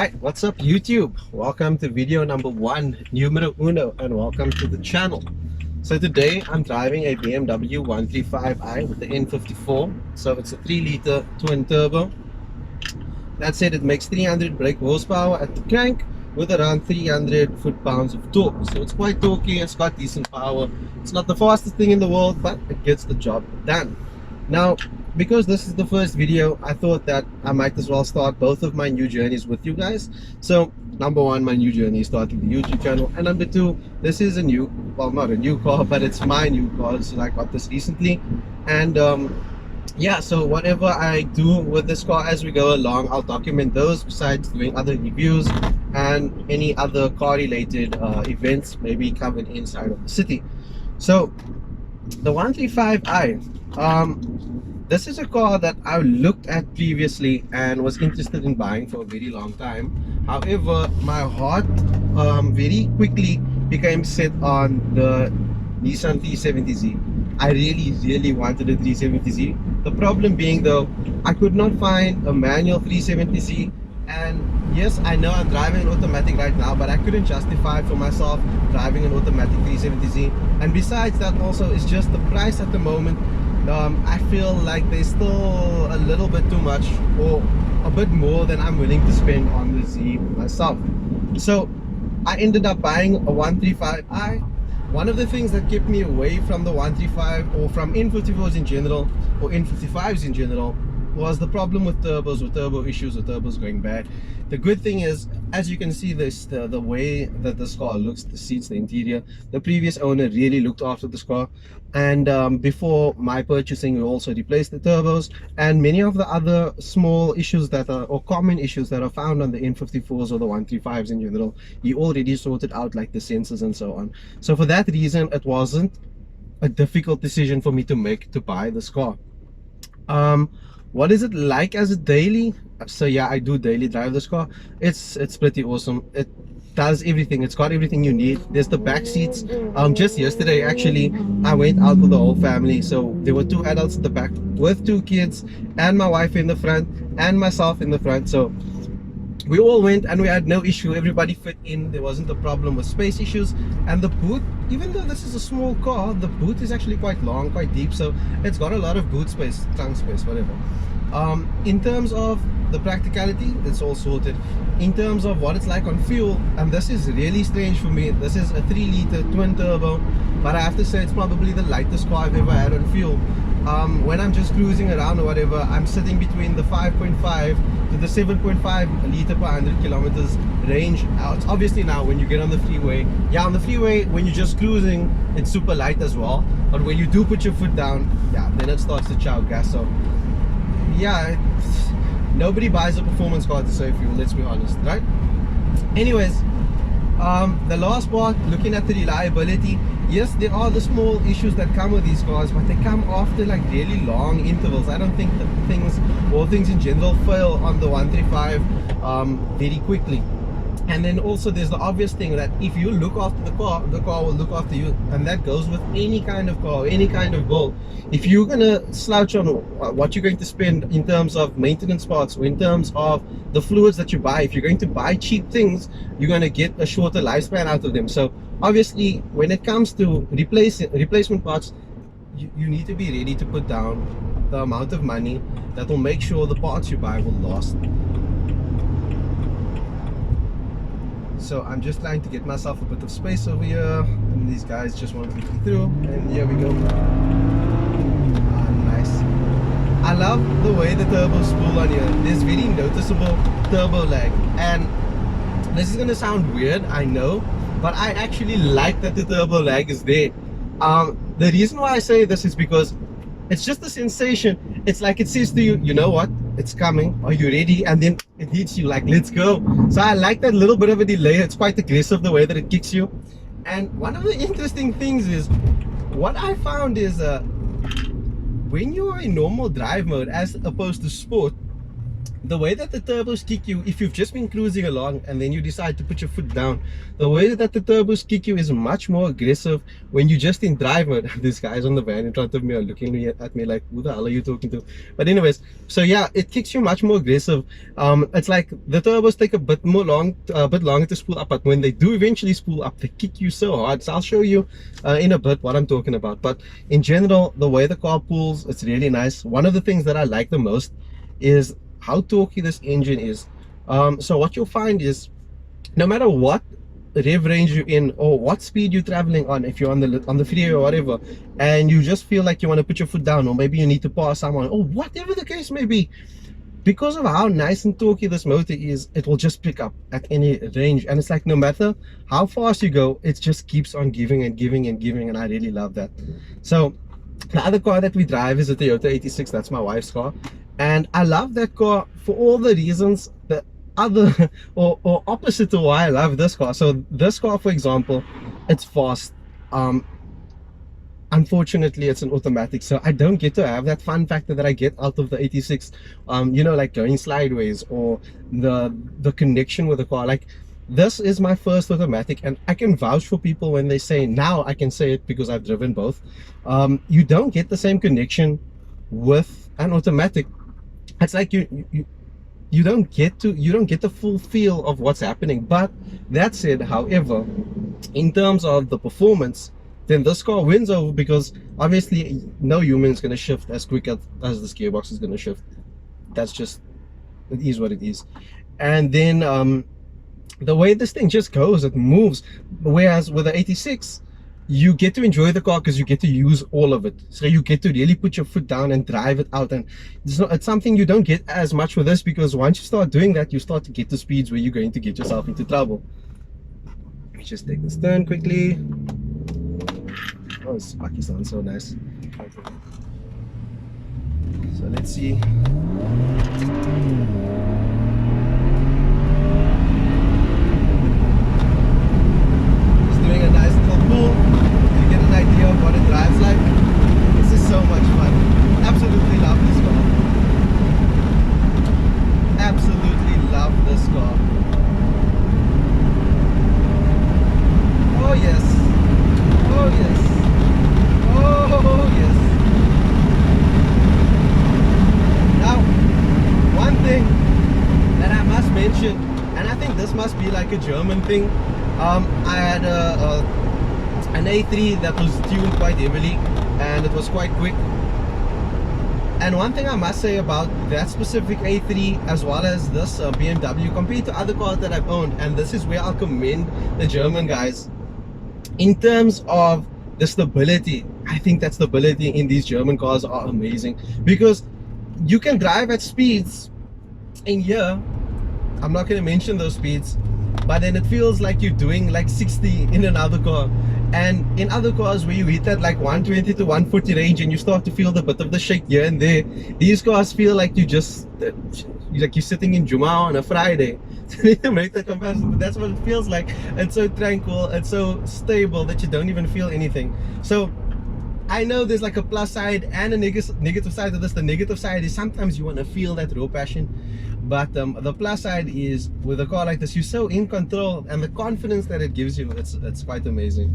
Right, what's up YouTube? Welcome to video number 1, numero uno, and welcome to the channel. So today I'm driving a BMW 135i with the N54. So it's a 3-liter twin turbo. That said, it makes 300 brake horsepower at the crank with around 300 foot-pounds of torque. So it's quite torquey, it's got decent power. It's not the fastest thing in the world, but it gets the job done. Now, because this is the first video, I thought that I might as well start both of my new journeys with you guys. So, number one, my new journey is starting the YouTube channel. And number two, this is a new, well, not a new car, but it's my new car. So I got this recently. And yeah, so whatever I do with this car as we go along, I'll document those besides doing other reviews and any other car related events maybe covered inside of the city. So the 135i, this is a car that I looked at previously and was interested in buying for a very long time. However, my heart very quickly became set on the Nissan 370Z. I really wanted a 370Z. The problem being though, I could not find a manual 370Z, and yes, I know I'm driving an automatic right now, but I couldn't justify for myself driving an automatic 370Z. And besides that, also it's just the price at the moment. I feel like there's still a little bit too much, or a bit more than I'm willing to spend on the Z myself. So I ended up buying a 135i. One of the things that kept me away from the 135 or from N54s in general, or N55s in general, was the problem with turbos, or turbo issues, or turbos going bad. The good thing is, as you can see, this the way that this car looks, the seats, the interior, the previous owner really looked after this car. And before my purchasing, we also replaced the turbos and many of the other small issues that are, or common issues that are found on the N54s or the 135s in general, he already sorted out, like the sensors and so on. So for that reason, it wasn't a difficult decision for me to make to buy this car. What is it like as a daily? So yeah, I do daily drive this car. It's pretty awesome. It does everything. It's got everything you need. There's the back seats. Just yesterday actually, I went out with the whole family. So there were 2 adults at the back with 2 kids, and my wife in the front, and myself in the front. So we all went and we had no issue. Everybody fit in. There wasn't a problem with space issues. And the boot, even though this is a small car, the boot is actually quite long, quite deep, so it's got a lot of boot space, trunk space, whatever. In terms of the practicality, it's all sorted. In terms of what it's like on fuel, and this is really strange for me, this is a 3-liter twin turbo, but I have to say it's probably the lightest car I've ever had on fuel. When I'm just cruising around or whatever, I'm sitting between the 5.5 to the 7.5 liter per 100 kilometers range. It's obviously now when you get on the freeway, yeah, on the freeway when you're just cruising, it's super light as well, but when you do put your foot down, yeah, then it starts to chow gas. So yeah, nobody buys a performance car to save fuel, let's be honest, right? Anyways, the last part, looking at the reliability, yes, there are the small issues that come with these cars, but they come after like really long intervals. I don't think that things in general fail on the 135 very quickly. And then also there's the obvious thing that if you look after the car will look after you, and that goes with any kind of car, any kind of build. If you're gonna slouch on what you're going to spend in terms of maintenance parts, or in terms of the fluids that you buy, if you're going to buy cheap things, you're going to get a shorter lifespan out of them. So obviously when it comes to replacement parts, you need to be ready to put down the amount of money that will make sure the parts you buy will last. So I'm just trying to get myself a bit of space over here, and these guys just want to get through, and here we go. Nice. I love the way the turbos spool on here. There's very noticeable turbo lag, and this is gonna sound weird, I know, but I actually like that the turbo lag is there. The reason why I say this is because it's just the sensation. It's like it says to you, you know what, it's coming, are you ready? And then it hits you like, let's go. So I like that little bit of a delay. It's quite aggressive the way that it kicks you. And one of the interesting things is, what I found is when you are in normal drive mode as opposed to sport, the way that the turbos kick you, if you've just been cruising along and then you decide to put your foot down, the way that the turbos kick you is much more aggressive when you're just in drive mode. These guys on the van in front of me are looking at me like, who the hell are you talking to? But anyways, so yeah, it kicks you much more aggressive. It's like the turbos take a bit longer to spool up, but when they do eventually spool up, they kick you so hard. So I'll show you in a bit what I'm talking about. But in general, the way the car pulls, it's really nice. One of the things that I like the most is how torquey this engine is. So what you'll find is, no matter what rev range you're in or what speed you're traveling on, if you're on the freeway or whatever, and you just feel like you want to put your foot down, or maybe you need to pass someone, or whatever the case may be, because of how nice and torquey this motor is, it will just pick up at any range. And it's like, no matter how fast you go, it just keeps on giving and giving and giving, and I really love that. So the other car that we drive is a Toyota 86. That's my wife's car, and I love that car for all the reasons that other or opposite to why I love this car. So this car, for example, it's fast. Unfortunately, it's an automatic, so I don't get to have that fun factor that I get out of the 86. You know, like going sideways or the connection with the car. Like, this is my first automatic, and I can vouch for people when they say, now I can say it because I've driven both, you don't get the same connection with an automatic. It's like you don't get the full feel of what's happening. But that said, however, in terms of the performance, then this car wins over, because obviously no human is going to shift as quick as this gearbox is going to shift. That's just, it is what it is. And then the way this thing just goes, it moves. Whereas with the 86, you get to enjoy the car because you get to use all of it. So you get to really put your foot down and drive it out, and it's something you don't get as much with this, because once you start doing that, you start to get to speeds where you're going to get yourself into trouble. Let me just take this turn quickly. Oh, this Pakistan, so nice. So let's see. Just doing a nice little pull. You get an idea of what it drives like. This is so much fun. Absolutely love this car. Absolutely love this car. Oh yes. Oh yes. Oh yes. Now, one thing that I must mention, and I think this must be like a German thing. I had an A3 that was tuned quite heavily, and it was quite quick. And one thing I must say about that specific A3 as well as this BMW, compared to other cars that I've owned, and this is where I'll commend the German guys, in terms of the stability. I think that stability in these German cars are amazing, because you can drive at speeds in here, I'm not going to mention those speeds, but then it feels like you're doing like 60 in another car. And in other cars where you hit that like 120 to 140 range and you start to feel the bit of the shake here and there, these cars feel like you just like you're sitting in Juma on a Friday. To make the comparison, but that's what it feels like. It's so tranquil, it's so stable that you don't even feel anything. So I know there's like a plus side and a negative side to this. The negative side is sometimes you want to feel that raw passion, but the plus side is, with a car like this, you're so in control, and the confidence that it gives you, it's quite amazing.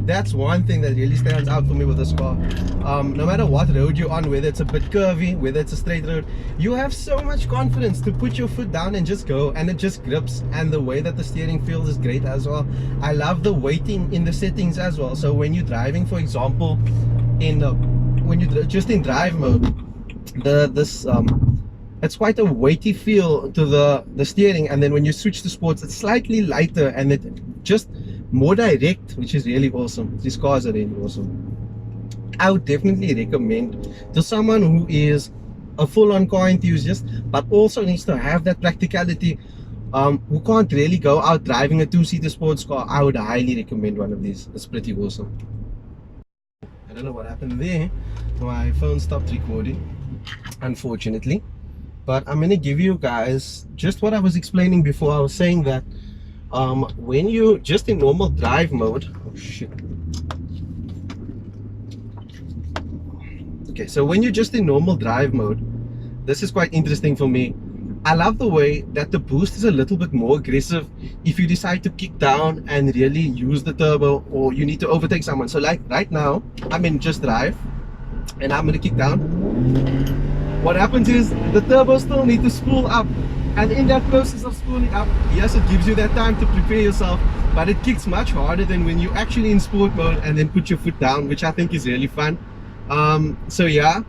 That's one thing that really stands out for me with this car. No matter what road you're on, whether it's a bit curvy, whether it's a straight road, you have so much confidence to put your foot down and just go, and it just grips. And the way that the steering feels is great as well. I love the weighting in the settings as well. So when you're driving, for example, when you're just in drive mode, it's quite a weighty feel to the steering, and then when you switch to sports, it's slightly lighter and it just more direct, which is really awesome. These cars are really awesome. I would definitely recommend to someone who is a full-on car enthusiast but also needs to have that practicality, who can't really go out driving a two-seater sports car. I would highly recommend one of these. It's pretty awesome. I don't know what happened there. My phone stopped recording, unfortunately. But I'm going to give you guys just what I was explaining before. I was saying that when you just in normal drive mode, oh shit. Okay, so when you're just in normal drive mode, this is quite interesting for me. I love the way that the boost is a little bit more aggressive if you decide to kick down and really use the turbo, or you need to overtake someone. So like right now, I'm in just drive and I'm gonna kick down. What happens is the turbo still need to spool up, and in that process of spooling up, yes, it gives you that time to prepare yourself, but it kicks much harder than when you actually in sport mode and then put your foot down, which I think is really fun. So yeah,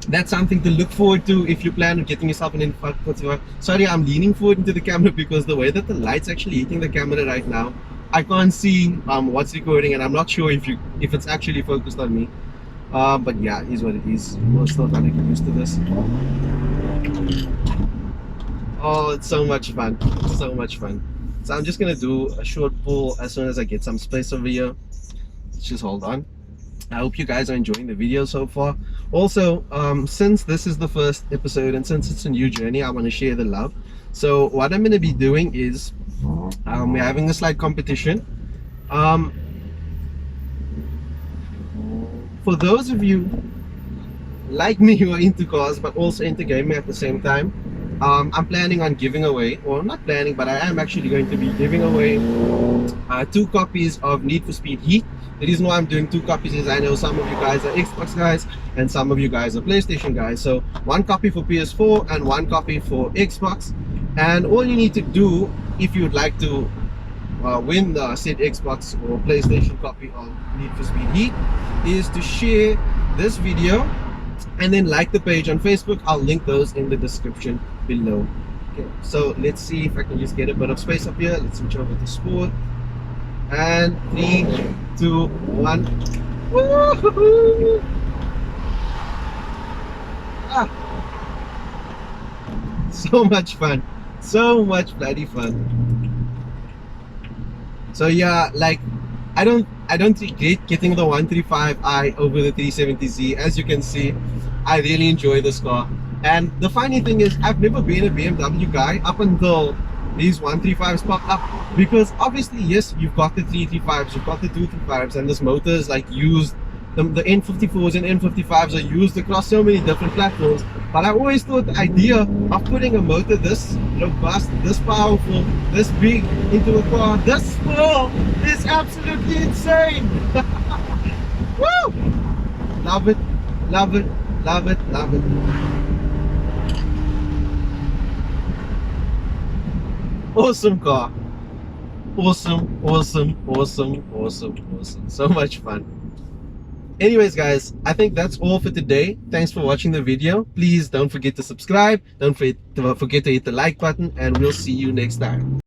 that's something to look forward to if you plan on getting yourself an N45. Sorry, I'm leaning forward into the camera because the way that the light's actually hitting the camera right now, I can't see what's recording, and I'm not sure if it's actually focused on me. But yeah, it is what it is. We're still trying to get used to this. Oh, it's so much fun. So much fun. So I'm just gonna do a short pull as soon as I get some space over here. Just hold on. I hope you guys are enjoying the video so far. Also, since this is the first episode and since it's a new journey, I want to share the love. So what I'm going to be doing is we're having a slight competition. For those of you like me who are into cars but also into gaming at the same time, I'm planning on giving away, or not planning, but I am actually going to be giving away 2 copies of Need for Speed Heat. The reason why I'm doing 2 copies is I know some of you guys are Xbox guys and some of you guys are PlayStation guys. So 1 copy for PS4 and 1 copy for Xbox. And all you need to do if you would like to win the said Xbox or PlayStation copy of Need for Speed Heat is to share this video and then like the page on Facebook. I'll link those in the description below. Okay, so let's see if I can just get a bit of space up here. Let's switch over to sport. And 3, 2, 1. Woo-hoo-hoo! Ah, so much fun. So much bloody fun. So yeah, like I don't regret getting the 135i over the 370Z. As you can see, I really enjoy this car. And the funny thing is, I've never been a BMW guy up until these 135s popped up, because obviously, yes, you've got the 335s, you've got the 235s, and this motor is like used, the N54s and N55s are used across so many different platforms. But I always thought the idea of putting a motor this robust, this powerful, this big into a car this small is absolutely insane. Woo! Love it, love it, love it, love it. Awesome car. Awesome, awesome, awesome, awesome, awesome. So much fun. Anyways guys, I think that's all for today. Thanks for watching the video. Please don't forget to subscribe. Don't forget to hit the like button, and we'll see you next time.